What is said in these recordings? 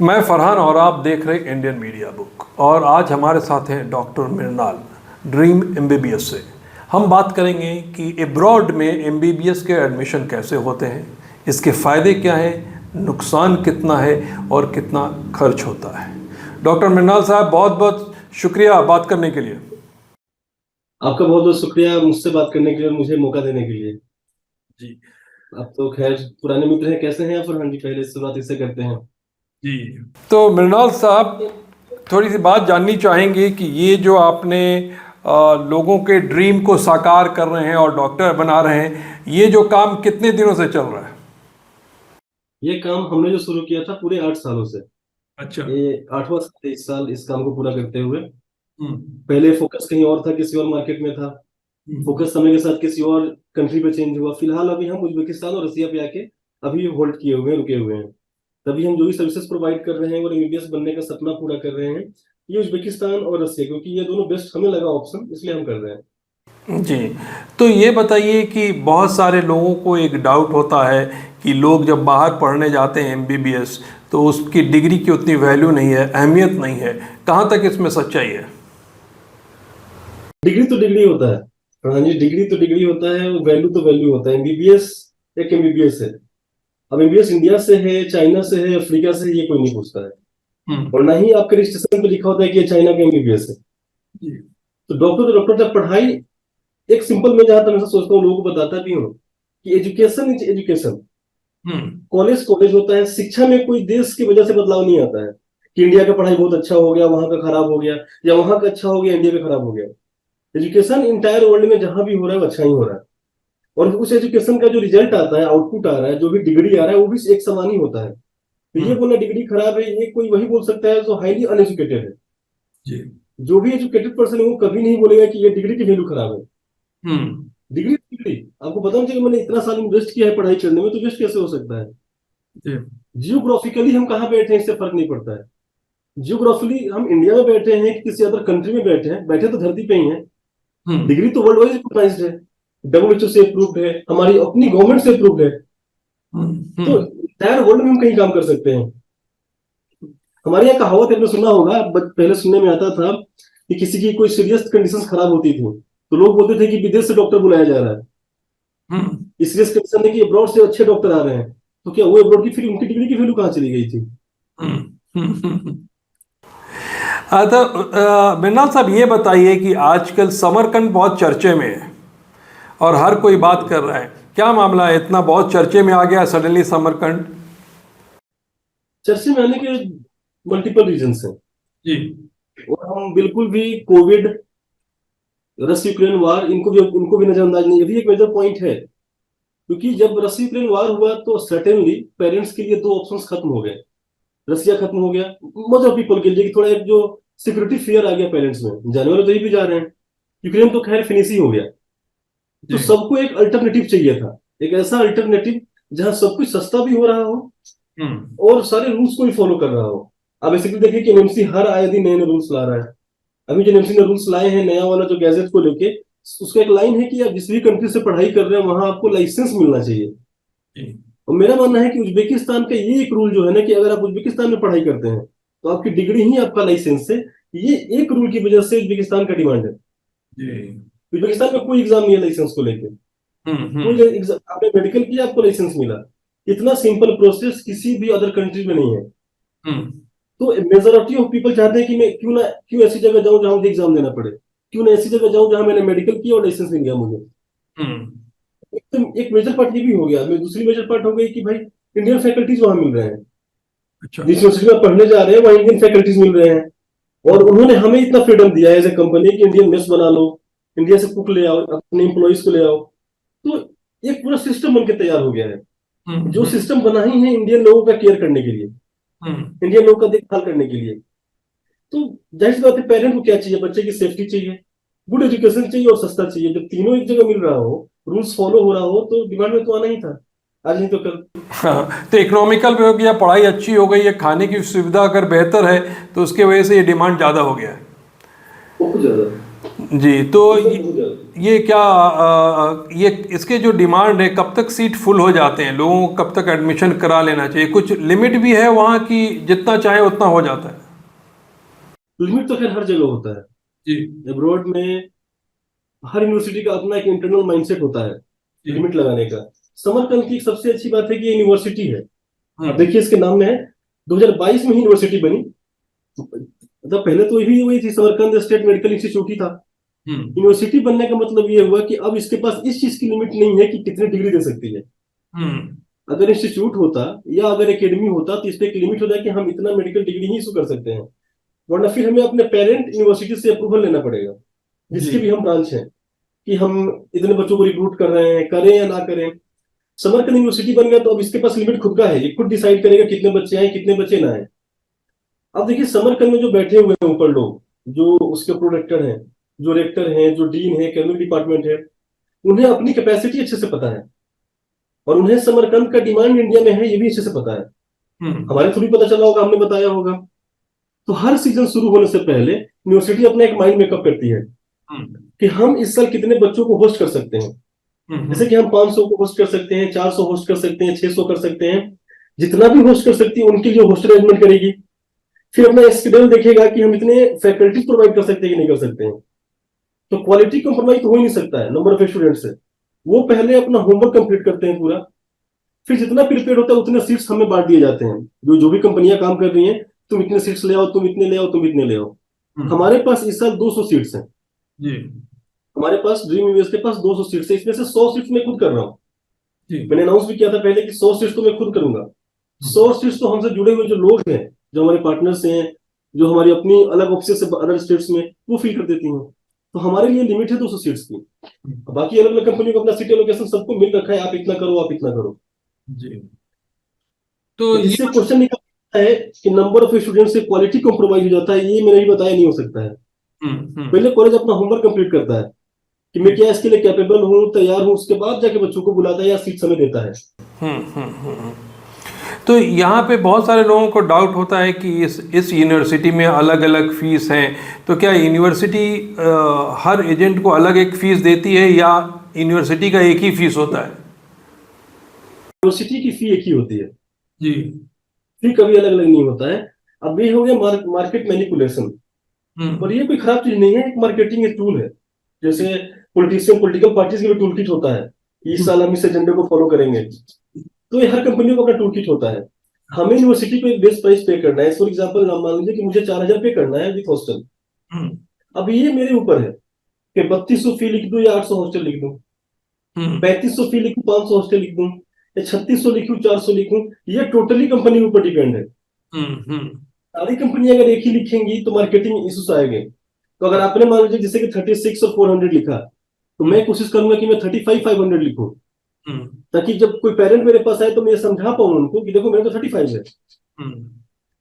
मैं फरहान और आप देख रहे इंडियन मीडिया बुक। और आज हमारे साथ हैं डॉक्टर मृणाल, ड्रीम एमबीबीएस से। हम बात करेंगे कि अब्रॉड में एमबीबीएस के एडमिशन कैसे होते हैं, इसके फ़ायदे क्या हैं, नुकसान कितना है और कितना खर्च होता है। डॉक्टर मृणाल साहब, बहुत बहुत शुक्रिया बात करने के लिए। आपका बहुत बहुत शुक्रिया मुझसे बात करने के लिए, मुझे मौका देने के लिए। जी आप तो खैर पुराने मित्र हैं। कैसे हैं आप फरहान जी? पहले शुरुआत इससे करते हैं। जी। तो मृणाल साहब, थोड़ी सी बात जाननी चाहेंगे कि ये जो आपने लोगों के ड्रीम को साकार कर रहे हैं और डॉक्टर बना रहे हैं, ये जो काम कितने दिनों से चल रहा है? ये काम हमने जो शुरू किया था पूरे 8 सालों से। अच्छा। ये 8वां साल है इस साल इस काम को पूरा करते हुए। हम्म। पहले फोकस कहीं और था, किसी और मार्केट में था। हम्म। फोकस समय के साथ किसी और कंट्री पे चेंज हुआ। फिलहाल अभी हम उज्बेकिस्तान और रसिया पे आके अभी होल्ड किए हुए हैं, रुके हुए हैं। तभी हम जो भी सर्विसेज प्रोवाइड कर रहे हैं और एमबीबीएस बनने का सपना पूरा कर रहे हैं, ये उज्बेकिस्तान और रसिया, क्योंकि ये दोनों बेस्ट हमें लगा ऑप्शन, इसलिए हम कर रहे हैं। जी। तो ये बताइए कि बहुत सारे लोगों को एक डाउट होता है कि लोग जब बाहर पढ़ने जाते हैं एमबीबीएस, तो उसकी डिग्री की उतनी वैल्यू नहीं है, अहमियत नहीं है। कहाँ तक इसमें सच्चाई है? डिग्री तो डिग्री होता है। हाँ जी, डिग्री तो डिग्री होता है, वैल्यू तो वैल्यू होता है। एमबीबीएस एक एमबीबीएस है। अब एमबीबीएस इंडिया से है, चाइना से है, अफ्रीका से है, ये कोई नहीं पूछता है। हम्म। और ना ही आपके रजिस्ट्रेशन पे लिखा होता है कि ये चाइना का एमबीबीएस है। जी। तो डॉक्टर जब पढ़ाई, एक सिंपल, मैं जहां तक मैं सोचता हूँ, लोगों को बताता भी हूँ कि education is education. Hmm. College college होता है। शिक्षा में कोई देश की वजह से बदलाव नहीं आता है कि इंडिया का पढ़ाई बहुत अच्छा हो गया, वहां का खराब हो गया, या वहां का अच्छा हो गया, इंडिया का खराब हो गया। एजुकेशन इंटायर वर्ल्ड में जहां भी हो रहा है वो अच्छा ही हो रहा है। और उस एजुकेशन का जो रिजल्ट आता है, आउटपुट आ रहा है, जो भी डिग्री आ रहा है, वो भी एक समान ही होता है। तो ये हम्म। बोलना डिग्री खराब है, ये कोई वही बोल सकता है जो हाईली अनएजुकेटेड है। जी। जो भी एजुकेटेड पर्सन है वो कभी नहीं बोलेगा कि ये डिग्री की वैल्यू खराब है। हम्म। Degree degree. आपको पता नहीं, मैंने इतना साल इन्वेस्ट किया है पढ़ाई करने में, तो वेस्ट कैसे हो सकता है? जी। जियोग्राफिकली हम कहाँ बैठे हैं इससे फर्क नहीं पड़ता है। जियोग्राफिकली हम इंडिया में बैठे हैं कि किसी अदर कंट्री में बैठे हैं, बैठे तो धरती पे ही हैं। हम्म। डिग्री तो वर्ल्ड वाइज रिकॉग्नाइज्ड है, डब्ल्यूएचओ से अप्रूव्ड है, हमारी अपनी गवर्नमेंट से अप्रूव्ड है। हम्म। तो इंटायर वर्ल्ड में हम कहीं काम कर सकते हैं। हमारे यहाँ कहावत है, आपने सुना होगा, पहले सुनने में आता था कि किसी की कोई सीरियस कंडीशन खराब होती थी तो लोग बोलते थे कि विदेश से डॉक्टर बुलाया जा रहा है। हम्म। इस सीरियस कंडीशन है कि अब्रॉड से अच्छे डॉक्टर आ रहे हैं। तो क्या वो अब्रॉड की फिर उनकी डिग्री की वैल्यू कहाँ चली गई थी? हम्म। तो मृणाल साहब, ये बताइए कि आजकल समरकंद बहुत चर्चे में है और हर कोई बात कर रहा है। क्या मामला है, इतना बहुत चर्चे में आ गया सडनली समरकंद? चर्चे में आने के मल्टीपल रीजंस हैं। जी। और हम बिल्कुल भी कोविड, रशिया यूक्रेन वार, इनको भी नजरअंदाज नहीं, ये भी एक मेजर पॉइंट है। क्योंकि जब रशिया यूक्रेन वार हुआ तो सर्टेनली पेरेंट्स के लिए दो ऑप्शंस खत्म हो गए। रसिया खत्म हो गया, मोस्ट ऑफ पीपल के लिए कि थोड़ा एक जो सिक्योरिटी फियर आ गया पेरेंट्स में, जाने वाले तो ये भी जा रहे हैं। यूक्रेन तो खैर फिनिश ही हो गया। तो जी। सबको एक अल्टरनेटिव चाहिए था, एक ऐसा अल्टरनेटिव जहां सब कुछ सस्ता भी हो रहा हो हम्म। और सारे रूल्स को भी फॉलो कर रहा हो। अब बेसिकली देखिए कि एनएमसी हर आए दिन नए नए रूल्स ला रहा है। अभी जो एनएमसी ने रूल्स लाए हैं नया वाला जो गैजेट को लेके, उसका एक लाइन है कि आप जिस भी कंट्री से पढ़ाई कर रहे हैं वहां आपको लाइसेंस मिलना चाहिए। जी। और मेरा मानना है कि उज्बेकिस्तान का ये एक रूल जो है ना, कि अगर आप उज्बेकिस्तान में पढ़ाई करते हैं तो आपकी डिग्री ही आपका लाइसेंस है। ये एक रूल की वजह से उज्बेकिस्तान का डिमांड है। जी। उज्बेकिस्तान में कोई एग्जाम नहीं है लाइसेंस को लेकर। हम्म। कोई एग्जाम, आपने मेडिकल किया आपको लाइसेंस मिला। इतना सिंपल प्रोसेस किसी भी अदर कंट्री में नहीं है। हम्म। तो मेजोरिटी ऑफ पीपल चाहते हैं कि मैं क्यों ऐसी जगह जाऊं जहां मुझे एग्जाम देना पड़े। क्यों ना ऐसी जगह जाऊं जहां मैंने मेडिकल किया और लाइसेंस मिल गया मुझे। हम्म। एक मेजर पार्ट ये भी हो गया। दूसरी मेजर पार्ट हो गई कि भाई इंडियन फैकल्टीज वहां मिल रहे हैं। अच्छा। जिस यूनिवर्सिटी में पढ़ने जा रहे हैं वहाँ इंडियन फैकल्टीज मिल रहे हैं। और हम्म। उन्होंने हमें इतना फ्रीडम दिया है एज ए कंपनी कि इंडियन मेस बना लो, इंडिया से कुक ले आओ, अपने एम्प्लॉइज को ले आओ। तो एक पूरा सिस्टम बनके तैयार हो गया है, जो हम्म। सिस्टम बना ही है इंडियन लोगों का केयर करने के लिए, हम्म। इंडियन लोगों का देखभाल करने के लिए। तो जाहिर सी बात है, पेरेंट को क्या चाहिए? बच्चे की सेफ्टी चाहिए, गुड एजुकेशन चाहिए और सस्ता चाहिए। जब तीनों एक जगह मिल रहा हो, रूल्स फॉलो हो रहा हो, तो डिमांड में तो आना ही था, आज नहीं तो कल। हाँ, तो इकोनॉमिकल भी हो गया, पढ़ाई अच्छी हो गई है, खाने की सुविधा अगर बेहतर है तो उसके वजह से ये डिमांड ज़्यादा हो गया है। बहुत ज्यादा। जी, तो ये सब बहुत ज्यादा। ये क्या ये इसके जो डिमांड है, कब तक सीट फुल हो जाते हैं, लोगों को कब तक एडमिशन करा लेना चाहिए? कुछ लिमिट भी है वहाँ की, जितना चाहे उतना हो जाता है? लिमिट तो खैर हर जगह होता है। जी। अब्रॉड में हर यूनिवर्सिटी का अपना एक इंटरनल माइंडसेट होता है जी। लिमिट लगाने का। समरकंद की सबसे अच्छी बात है कि ये यूनिवर्सिटी है। अब हम्म। देखिए इसके नाम में है, 2022 में ही यूनिवर्सिटी बनी। मतलब पहले तो ये भी वही थी, समरकंद स्टेट मेडिकल इंस्टीट्यूट ही था। हम्म। यूनिवर्सिटी बनने का मतलब ये हुआ कि अब इसके पास इस चीज की लिमिट नहीं है कि कितनी डिग्री दे सकती है। हम्म। अगर इंस्टीट्यूट होता या अगर एकेडमी होता तो इस पे एक लिमिट होता है कि हम इतना मेडिकल डिग्री ही इशू कर सकते हैं, वरना फिर हमें अपने पेरेंट यूनिवर्सिटी से अप्रूवल लेना पड़ेगा, जी। जिसके भी हम ब्रांच हैं, कि हम इतने बच्चों को रिक्रूट कर रहे हैं, करें या ना करें। समरकंद यूनिवर्सिटी बन गया तो अब इसके पास लिमिट खुद का है, ये खुद डिसाइड करेगा कितने बच्चे आए कितने बच्चे ना आए। अब देखिए समरकंद में जो बैठे हुए हैं ऊपर लोग, जो उसके प्रोडेक्टर हैं, जो रेक्टर हैं, जो डीन है, एक्ademic डिपार्टमेंट है, उन्हें अपनी कैपेसिटी अच्छे से पता है, और उन्हें समरकंद का डिमांड इंडिया में है ये भी अच्छे से पता है। हम्म। हमारे थ्रू पता चला होगा, हमने बताया होगा। तो हर सीजन शुरू होने से पहले यूनिवर्सिटी अपना एक माइंड मेकअप करती है हम्म। कि हम इस साल कितने बच्चों को होस्ट कर सकते हैं। जैसे हम्म। कि हम 500 को होस्ट कर सकते हैं, 400 होस्ट कर सकते हैं, 600 कर सकते हैं। जितना भी होस्ट कर सकती है उनके लिए होस्ट अरेंजमेंट करेगी। फिर अपना स्केड्यूल देखेगा कि हम इतने फैकल्टी प्रोवाइड कर सकते हैं कि नहीं कर सकते हैं। तो क्वालिटी कॉम्प्रोमाइज तो हो ही नहीं सकता है नंबर ऑफ स्टूडेंट से। वो पहले अपना होमवर्क कंप्लीट करते हैं पूरा, फिर जितना प्रिपेयर होता है उतने सीट्स हमें बांट दिए जाते हैं। जो जो भी कंपनियां काम कर रही हैं, तुम इतने सीट्स ले आओ, तुम इतने ले आओ, तुम इतने ले आओ। हम्म। हमारे पास इस साल 200 सीट्स हैं। जी। हमारे पास ड्रीम यूएस के पास 200 सीट्स है, इसमें से 100 सीट्स मैं खुद कर रहा हूँ। जी। मैंने अनाउंस भी किया था पहले कि 100 सीट्स तो मैं खुद करूंगा। हम्म। 100 सीट्स तो हमसे जुड़े हुए जो लोग हैं, जो हमारे पार्टनर्स हैं, जो हमारी अपनी अलग ऑफिस से अदर स्टेट्स में, वो फिल कर देती हैं। तो हमारे लिए लिमिट है 200 सीट्स की। बाकी अलग अलग कंपनियों को अपना सीट एलोकेशन सबको मिल रखा है, आप इतना करो, आप इतना करो। जी। तो तो ये इससे क्वेश्चन निकलता है कि नंबर ऑफ स्टूडेंट से क्वालिटी कॉम्प्रोमाइज हो जाता है, ये मैंने भी बताया नहीं हो सकता है। हम्म। पहले कॉलेज अपना होमवर्क कंप्लीट करता है कि मैं क्या इसके लिए कैपेबल हूँ, तैयार हूँ, उसके बाद जाके बच्चों को बुलाता है या सीट समय देता है। तो यहाँ पे बहुत सारे लोगों को डाउट होता है कि इस यूनिवर्सिटी में अलग अलग फीस हैं, तो क्या यूनिवर्सिटी हर एजेंट को अलग एक फीस देती है, या यूनिवर्सिटी का एक ही फीस होता है? यूनिवर्सिटी की फी एक ही होती है, जी। फी कभी अलग अलग नहीं होता है। अब ये हो गया मार्केट मैनिपुलेशन। और हम्म। ये कोई खराब चीज नहीं है, एक मार्केटिंग एक टूल है। जैसे पॉलिटिशियन पॉलिटिकल पार्टीज का भी टूल किट होता है कि इस साल हम इस एजेंडे को फॉलो करेंगे। तो ये हर कंपनियों का अपना टूल किट होता है। हमें यूनिवर्सिटी को एक बेस्ट प्राइस पे करना है। फॉर एग्जाम्पल मान लीजिए कि मुझे 4000 पे करना है विथ हॉस्टल। हम्म। अब ये मेरे ऊपर है कि 3200 फी लिख दूं या 800 हॉस्टल लिख दूं, हम्म। 3500 फी लिखूं 500 हॉस्टल लिख दूं, या 3600 लिखूं 400 लिखूं। ये टोटली कंपनी के ऊपर डिपेंड है। हम्म। सारी कंपनी अगर एक ही लिखेंगी तो मार्केटिंग इश्यूज आएंगे। तो अगर आपने मान लीजिए जैसे कि 36 और 400 लिखा, तो मैं कोशिश करूंगा कि मैं 35 500 लिखूं, हम्म। ताकि जब कोई पेरेंट मेरे पास आए तो मैं ये समझा पाऊं उनको कि देखो मेरे तो 35 है। हम्म।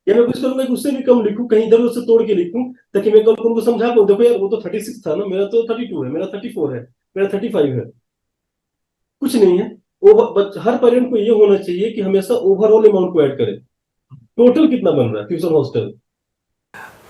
या मैं कोशिश करूंगा कि उससे भी कम लिखूं, कहीं इधर उधर से तोड़ के लिखूं, ताकि मैं कल को उनको समझा पाऊं देखो यार वो तो 36 था ना, मेरा तो 32 है, मेरा 34 है, मेरा 35 है। कुछ नहीं है। हर पेरेंट को ये होना चाहिए कि हमेशा ओवरऑल अमाउंट को ऐड करें, टोटल कितना बन रहा है ट्यूशन हॉस्टल।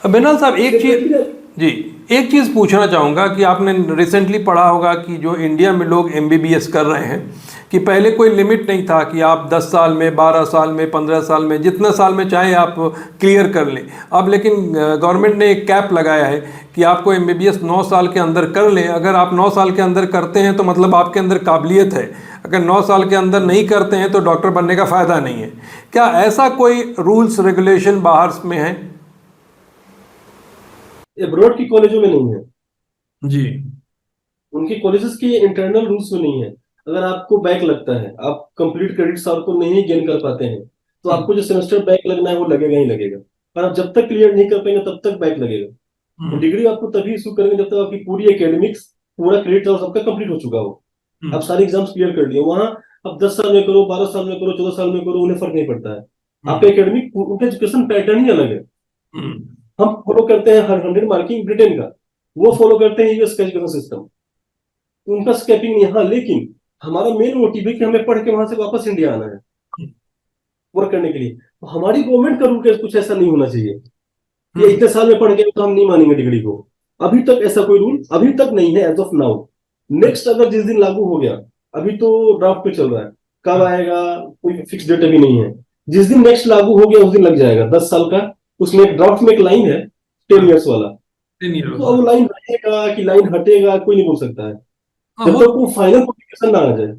बिनल साहब, एक चीज, डेफिनेटली। जी, एक चीज़ पूछना चाहूँगा कि आपने रिसेंटली पढ़ा होगा कि जो इंडिया में लोग एमबीबीएस कर रहे हैं, कि पहले कोई लिमिट नहीं था कि आप 10 साल में, 12 साल में, 15 साल में, जितना साल में चाहे आप क्लियर कर लें। अब लेकिन गवर्नमेंट ने एक कैप लगाया है कि आपको एमबीबीएस 9 साल के अंदर कर लें। अगर आप 9 साल के अंदर करते हैं तो मतलब आपके अंदर काबिलियत है, अगर 9 साल के अंदर नहीं करते हैं तो डॉक्टर बनने का फ़ायदा नहीं है। क्या ऐसा कोई रूल्स रेगुलेशन बाहर में है? अब्रॉड की कॉलेजों में नहीं है। जी। उनके कॉलेजेस के इंटरनल रूल्स में नहीं है। अगर आपको बैक लगता है, आप कंप्लीट क्रेडिट्स आपको नहीं गेन कर पाते हैं, तो हम्म। आपको जो सेमेस्टर बैक लगना है वो लगेगा ही लगेगा। और आप जब तक क्लियर नहीं कर पाएंगे तब तक बैक लगेगा। वो हम्म। डिग्री आपको तभी इशू करेंगे जब तक आपकी पूरी एकेडमिक्स, पूरा क्रेडिट और सबका कंप्लीट हो चुका हो, आप हम्म। सारे एग्जाम्स क्लियर कर लिए वहां। अब 10 साल में करो, 12 साल में करो, 14 साल में करो, उन्हें फर्क नहीं पड़ता है। आपका हम्म। एकेडमिक उनका एजुकेशन पैटर्न ही अलग है। हम्म। हम फॉलो करते हैं हर 100 मार्किंग ब्रिटेन का, वो फॉलो करते हैं यूएस का एजुकेशन सिस्टम। उनका स्केपिंग नहीं, हाँ, लेकिन हमारा मेन मोटिव है कि हमें पढ़ के वहां से वापस इंडिया आना है वर्क करने के लिए। तो हमारी गवर्नमेंट का रूल कुछ ऐसा नहीं होना चाहिए कि हम्म। इतने साल में पढ़ गए तो हम नहीं मानेंगे डिग्री को। अभी तक ऐसा कोई रूल अभी तक नहीं है एज ऑफ नाउ। नेक्स्ट अगर जिस दिन लागू हो गया, अभी तो ड्राफ्ट पे चल रहा है, कब आएगा कोई फिक्स डेट अभी नहीं है। जिस दिन नेक्स्ट लागू हो गया उस दिन लग जाएगा 10 साल का। उसमें एक ड्राफ्ट में एक लाइन है 10 years वाला। 10 years तो अब वो लाइन रहेगा कि लाइन हटेगा कोई नहीं बोल सकता है, जब तक वो फाइनल नोटिफिकेशन ना आ जाए।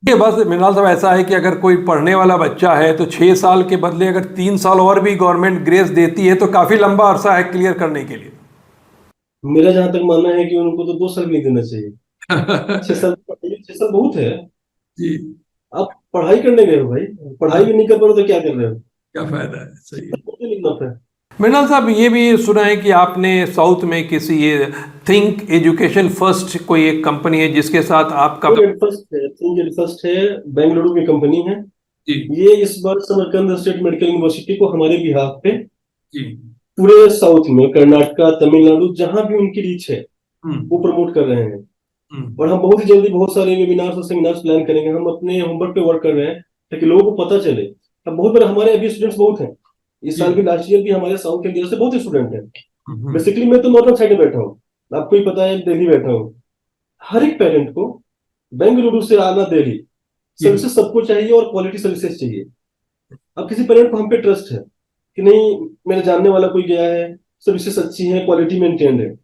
ये बस मृणाल साहब ऐसा है कि अगर कोई पढ़ने वाला बच्चा है तो 6 साल के बदले अगर 3 साल और भी गवर्नमेंट ग्रेस देती है तो काफी लंबा अरसा है क्लियर करने के लिए। मेरा जहां तक मानना है कि उनको तो 2 साल नहीं देना चाहिए। 6 साल, 6 साल बहुत है। जी। आप पढ़ाई करने गए हो भाई, पढ़ाई भी नहीं कर पा रहे हो तो क्या कर रहे हो? क्या फायदा है, सही है। मुझे लिखना था। मृणाल साहब ये भी सुना है कि आपने साउथ में किसी ये थिंक एजुकेशन फर्स्ट कोई एक कंपनी है जिसके साथ आपका। थिंक एड फर्स्ट है, बेंगलुरु की कंपनी है। जी ये इस बार समरकंद स्टेट मेडिकल यूनिवर्सिटी को हमारे बिहाफ पे जी। पूरे साउथ में, कर्नाटका, तमिलनाडु, जहां भी उनकी रीच है हम्म वो प्रमोट कर रहे हैं। हम्म और हम बहुत ही जल्दी बहुत सारे वेबिनार्स और सेमिनार्स प्लान करेंगे। हम अपने होमवर्क पे वर्क कर रहे हैं ताकि लोगों को पता चले। अब बहुत बड़े हमारे अभी स्टूडेंट्स बहुत हैं, इस साल भी, लास्ट ईयर भी हमारे साउथ इंडिया से बहुत ही स्टूडेंट हैं। बेसिकली मैं तो नॉर्थन साइड में बैठा हूँ, आपको ही पता है, दिल्ली बैठा हूँ। हर एक पेरेंट को बेंगलुरु से आना, दिल्ली सर्विसेज सबको चाहिए और क्वालिटी सर्विसेज चाहिए। अब किसी पेरेंट को हम पे ट्रस्ट है कि नहीं, मेरे जानने वाला कोई गया है, सर्विसेज अच्छी है, क्वालिटी मेंटेन्ड है,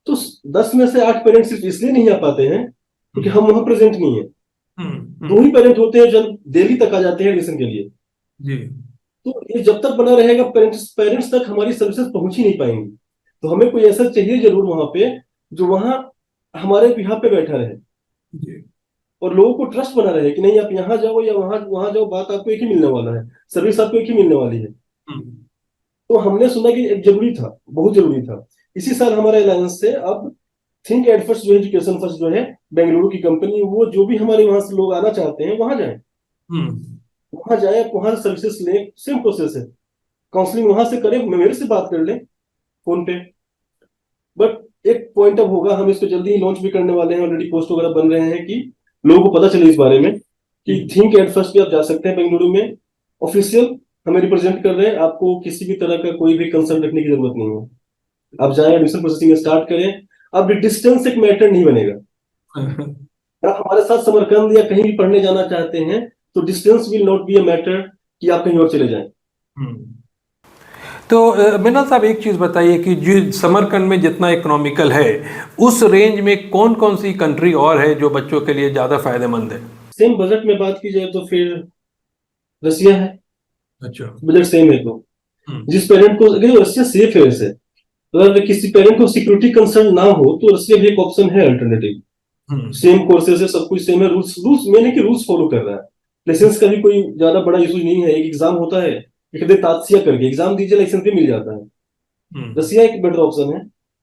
तो 10 में से 8 पेरेंट्स सिर्फ इसलिए नहीं आ पाते हैं क्योंकि हम वहां प्रेजेंट नहीं है। 2 ही पेरेंट होते हैं जब दिल्ली तक आ जाते हैं एडमिशन के लिए। जी। तो ये जब तक बना रहेगा, पेरेंट्स पेरेंट्स तक हमारी सर्विसेज पहुंच ही नहीं पाएंगी। तो हमें कोई ऐसा चाहिए जरूर वहां पे जो वहां हमारे बिहाफ पे बैठा रहे जी। और लोगों को ट्रस्ट बना रहे कि नहीं आप यहाँ जाओ या वहां वहां जाओ, बात आपको एक ही मिलने वाला है, सर्विस आपको एक ही मिलने वाली है। तो हमने सुना कि एक जरूरी था, बहुत जरूरी था। इसी साल हमारे अलायंस से अब थिंक एड फर्स्ट जो है, एजुकेशन फर्स्ट जो है बेंगलुरु की कंपनी, वो जो भी हमारे वहां से लोग आना चाहते हैं वहां जाए, वहां जाए, वहां से सर्विसेज ले। सेम प्रोसेस है, काउंसलिंग वहां से करें, मेरे से बात कर ले फोन पे। बट एक पॉइंट अब होगा, हम इसको जल्दी ही लॉन्च भी करने वाले हैं, ऑलरेडी पोस्ट वगैरह बन रहे हैं कि लोगों को पता चले इस बारे में कि थिंक एड फर्स्ट पे आप जा सकते हैं बेंगलुरु में। ऑफिशियल हमें रिप्रेजेंट कर रहे हैं, आपको किसी भी तरह का कोई भी कंसर्न रखने की जरूरत नहीं है। आप जाए, एडमिशन प्रोसेसिंग स्टार्ट करें। अब डिस्टेंस एक मैटर नहीं बनेगा। आप हमारे साथ समरकंद या कहीं भी पढ़ने जाना चाहते हैं तो distance will not be a matter कि आप कहीं और चले जाएं। तो मृणाल साहब एक चीज़ बताइए कि जो समरकंद में जितना इकोनॉमिकल है उस रेंज में कौन कौन सी कंट्री और है जो बच्चों के लिए ज़्यादा फायदेमंद है? सेम बजट में बात की जाए तो फिर रसिया है। अच्छा। बजट सेम है तो जिस पेरेंट को, अगर रसिया सेफ है वैसे, अगर किसी पेरेंट को सिक्योरिटी कंसर्न ना हो तो रसिया भी एक ऑप्शन है अल्टरनेटिव। सेम कोर्सेज है, सब कुछ सेम है, रूल्स रूल्स मैंने कि रूल्स फॉलो कर रहा है। लाइसेंस का भी कोई ज्यादा बड़ा इशू नहीं है, एक एग्जाम होता है, एक तादसिया करके एग्जाम दीजिए, लाइसेंस भी मिल जाता है। रसिया एक बेटर ऑप्शन है,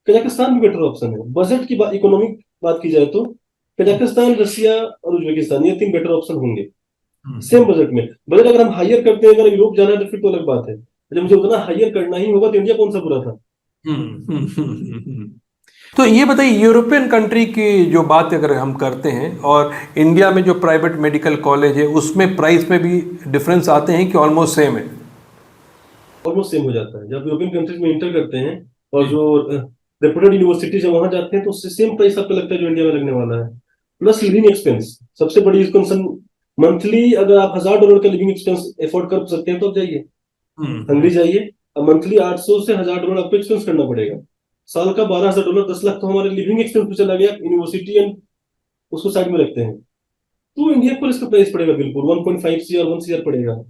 कजाकिस्तान भी बेटर ऑप्शन है। बजट की इकोनॉमिक बात की जाए तो कजाकिस्तान, रसिया और उज्बेकिस्तान, ये 3 बेटर ऑप्शन होंगे सेम बजट में। बजट अगर हम हायर करते हैं, अगर यूरोप जाना है तो फिर तो अलग बात है। जब मुझे उतना हायर करना ही होगा तो इंडिया कौन सा बुरा था। तो ये बताइए, यूरोपियन कंट्री की जो बात अगर हम करते हैं और इंडिया में जो प्राइवेट मेडिकल कॉलेज है उसमें प्राइस में भी डिफरेंस आते हैं कि ऑलमोस्ट सेम है? ऑलमोस्ट सेम हो जाता है। जब यूरोपियन कंट्रीज में इंटर करते हैं और जो रेपुटेड यूनिवर्सिटीज है वहां जाते हैं तो उससे सेम प्राइस आपको लगता है जो इंडिया में लगने वाला है। प्लस लिविंग एक्सपेंस सबसे बड़ी कंसर्न। मंथली अगर आप $1000 का लिविंग एक्सपेंस एफोर्ड कर सकते हैं तो आप जाइए, हंगरी जाइए। अब मंथली 800 से $1000 आपको एक्सपेंस करना पड़ेगा। साल का $12,000, 10 लाख तो हमारे लिविंग एक्सपेंस पे चला गया। यूनिवर्सिटी एंड उसको साइड में रखते हैं तो इंडिया पर इसका प्राइस पड़ेगा बिल्कुल 1.5 CR 1 CR पड़ेगा।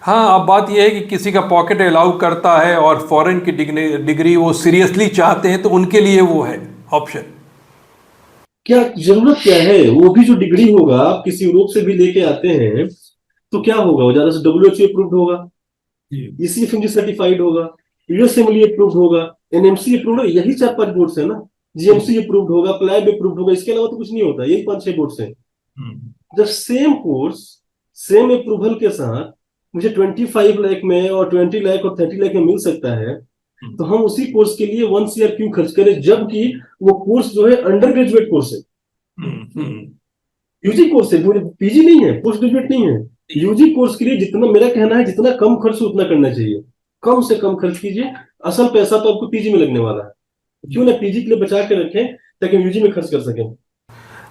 हाँ, अब बात यह है कि किसी का पॉकेट अलाउ करता है और फॉरेन की डिग्री वो सीरियसली चाहते हैं तो उनके लिए वो है ऑप्शन। क्या जरूरत क्या है, वो भी जो डिग्री होगा आप किसी यूरोप से भी लेके आते हैं तो क्या होगा, वो ज्यादा से WHO अप्रूव्ड होगा, ECFMG सर्टिफाइड होगा, USMLE अप्रूव्ड होगा, NMC अप्रूव्ड होगा, यही 4-5 बोर्ड्स है ना। GMC अप्रूव्ड होगा, प्लैब अप्रूव्ड होगा, इसके अलावा तो कुछ नहीं होता, यही 5-6 बोर्ड्स हैं। जब सेम कोर्स सेम अप्रूवल के साथ मुझे 25 लाख में और 20 लाख और 30 लाख में मिल सकता है तो हम उसी कोर्स के लिए 1 CR क्यों खर्च करें, जबकि वो कोर्स जो है अंडर ग्रेजुएट कोर्स है, यूजी कोर्स है, PG नहीं है, पोस्ट ग्रेजुएट नहीं है। यूजी कोर्स के लिए जितना, मेरा कहना है जितना कम खर्च उतना करना चाहिए, कम से कम खर्च कीजिए, असल पैसा तो आपको PG में लगने वाला है। क्यों ना पीजी के लिए बचा के रखें ताकि यूजी में खर्च कर सकें।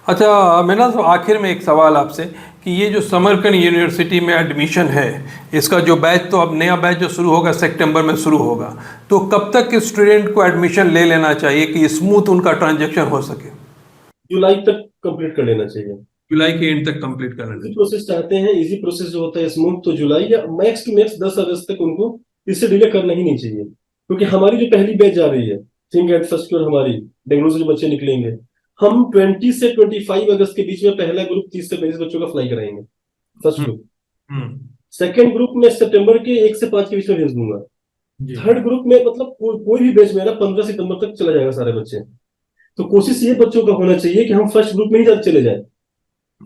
अच्छा मेरा तो आखिर में एक सवाल आपसे कि ये जो समरकंद यूनिवर्सिटी में एडमिशन है, इसका जो बैच तो अब नया बैच जो शुरू होगा सितंबर में शुरू होगा, तो कब तक स्टूडेंट को एडमिशन ले लेना चाहिए कि स्मूथ उनका ट्रांजैक्शन हो सके? जुलाई तक कंप्लीट कर लेना चाहिए। जुलाई के एंड तक कंप्लीट करना इजी चाहिए। प्रोसेस चाहते हैं, इजी प्रोसेस जो होता है स्मूथ, तो जुलाई या मैक्स टू मैक्स 10 अगस्त तक उनको इससे डिले करना ही नहीं चाहिए। क्योंकि हमारी जो पहली बैच जा रही है थिंक एट फर्स्ट ईयर, हमारी बेंगलुरु से जो बच्चे निकलेंगे, हम 20 से 25 अगस्त के बीच में पहला ग्रुप 30 से 35 बच्चों का फ्लाई कराएंगे, फर्स्ट ग्रुप। सेकेंड ग्रुप में सितंबर के 1 से 5 के बीच में भेज दूंगा। जी। थर्ड ग्रुप में मतलब कोई भी बैच मेरा 15 सितंबर तक चला जाएगा सारे बच्चे। तो कोशिश ये बच्चों का होना चाहिए कि हम फर्स्ट ग्रुप में ही चले जाए,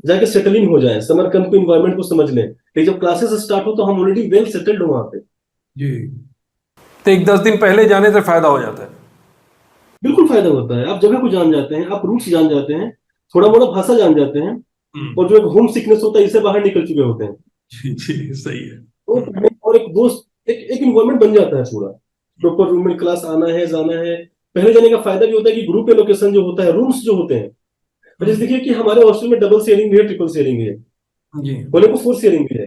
जाके सेटल इन हो जाए, समर कैंप को इन्वायरमेंट को समझ लें, लेकिन जब क्लासेस स्टार्ट हो तो हम ऑलरेडी वेल सेटल्ड हो वहां पे। जी। तो एक 10 दिन पहले जाने से फायदा हो जाता है। बिल्कुल फायदा होता है, आप जगह को जान जाते हैं, आप रूट्स जान जाते हैं, थोड़ा मोड़ा भाषा जान जाते हैं, और जो एक होम सिकनेस होता है इससे बाहर निकल चुके होते हैं। जी जी सही है। और एक दोस्त एक इन्वायरमेंट बन जाता है पूरा, प्रॉपर रूम में क्लास आना है जाना है। पहले जाने का फायदा भी होता है कि ग्रुप लोकेशन जो होता है, रूम्स जो होते हैं, जैसे देखिए कि हमारे हॉस्टल में डबल शेयरिंग भी है, ट्रिपल शेयरिंग भी है, जी। बोले को 4 शेयरिंग भी है।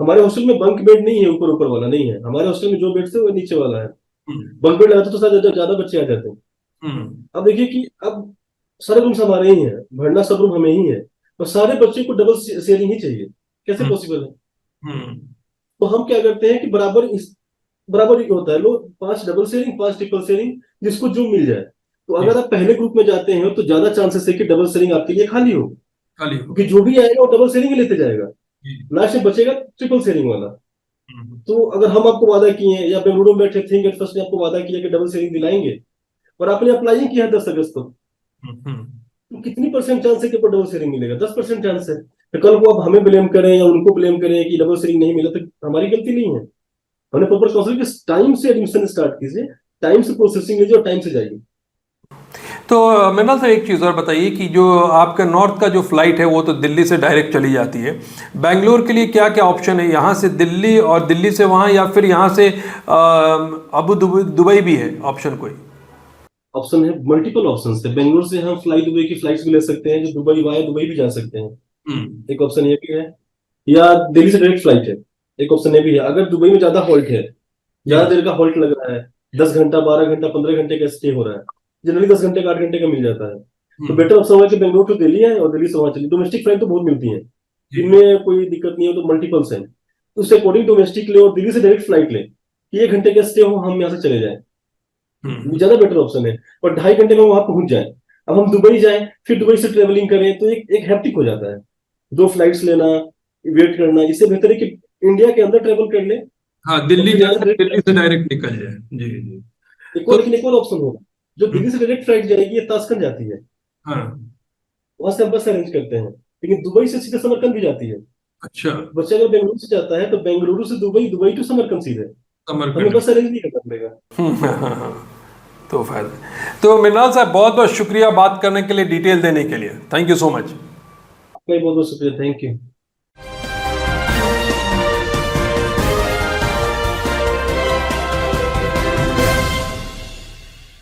हमारे हॉस्टल में बंक बेड नहीं है, ऊपर ऊपर वाला नहीं है, हमारे हॉस्टल में जो बेड से वो नीचे वाला है। बंक बेड लगाते तो शायद ज्यादा बच्चे आ जाते हैं। अब देखिए कि अब सारे रूम्स हमारे ही हैं, भरना सब रूम हमें ही है, और सारे बच्चे को डबल शेयरिंग ही चाहिए, कैसे पॉसिबल है? तो हम क्या करते हैं कि बराबर ही होता है, लोग 5 डबल शेयरिंग 5 ट्रिपल शेयरिंग, जिसको जो मिल जाए। तो अगर आप पहले ग्रुप में जाते हैं तो ज्यादा चांसेस है कि डबल शेयरिंग आपके लिए खाली हो, खाली हो। क्योंकि जो भी आएगा वो डबल शेयरिंग ही लेते जाएगा, लास्ट में बचेगा ट्रिपल शेयरिंग वाला। तो अगर हम आपको वादा किए हैं, या बेंगलुरु में बैठे थिंक एट फर्स्ट ने आपको वादा किया कि डबल शेयरिंग दिलाएंगे, और आपने अप्लाई ही किया 10 अगस्त तक, तो कितनी परसेंट चांस है कि आपको डबल शेयरिंग मिलेगा? 10% चांस है। तो कल को आप हमें ब्लेम करें या उनको ब्लेम करें कि डबल शेयरिंग नहीं मिला, तो हमारी गलती नहीं है। हमने प्रॉपर काउंसिल के टाइम से एडमिशन स्टार्ट कीजिए, टाइम से प्रोसेसिंग लीजिए और टाइम से जाइए। तो मेरा से एक चीज़ और बताइए कि जो आपका नॉर्थ का जो फ्लाइट है वो तो दिल्ली से डायरेक्ट चली जाती है, बैंगलोर के लिए क्या क्या ऑप्शन है? यहाँ से दिल्ली और दिल्ली से वहाँ, या फिर यहाँ से अबू दुबई भी है ऑप्शन कोई? ऑप्शन है, मल्टीपल ऑप्शन है। बेंगलोर से हम फ्लाई दुबई की फ्लाइट्स भी ले सकते हैं, जो दुबई वाया दुबई भी जा सकते हैं, एक ऑप्शन ये भी है। या दिल्ली से डायरेक्ट फ्लाइट है, एक ऑप्शन ये भी है। अगर दुबई में ज्यादा हॉल्ट है, ज्यादा देर का हॉल्ट लग रहा है, 10 घंटा 12 घंटा 15 घंटे का स्टे हो रहा है, जनरली 10 घंटे का 8 घंटे का मिल जाता है, तो बेटर ऑप्शन है कि बेंगलोर टू दिल्ली है और दिल्ली से वहां चलिए। डोमेस्टिक फ्लाइट तो बहुत मिलती है, इनमें कोई दिक्कत नहीं है, तो मल्टीपल्स है, तो उससे अकॉर्डिंग डोमेस्टिक ले और दिल्ली से डायरेक्ट फ्लाइट ले कि 1 घंटे का स्टे हो, हम यहाँ से चले जाए, ज्यादा बेटर ऑप्शन है। और 2.5 घंटे में वहां पहुंच जाए। अब हम दुबई जाएं फिर दुबई से ट्रेवलिंग करें तो एक हैप्टिक हो जाता है, 2 फ्लाइट्स लेना, वेट करना। इससे बेहतर है कि इंडिया के अंदर ट्रेवल कर ले। हाँ, और दिल्ली फिर यहाँ जाए, से डायरेक्ट दिल्ली से डायरेक्ट निकल जाए। जी जी। एक और, तो लेकिन एक और ऑप्शन होगा, जो दिल्ली से डायरेक्ट फ्लाइट जाएगी, ये ताशकंद जाती है, हाँ। वहां से हम बस अरेंज करते हैं। लेकिन दुबई से सीधे समरकंद भी जाती है। अच्छा। बच्चा अगर बेंगलुरु से जाता है तो बेंगलुरु से दुबई, दुबई टू समरकंद सीधे, हमें समरकंद। बस अरेंज नहीं करना पड़ेगा। तो फायदा। तो मृणाल साहब बहुत बहुत शुक्रिया बात करने के लिए, डिटेल देने के लिए। Thank you so much. आपका बहुत बहुत शुक्रिया, थैंक यू।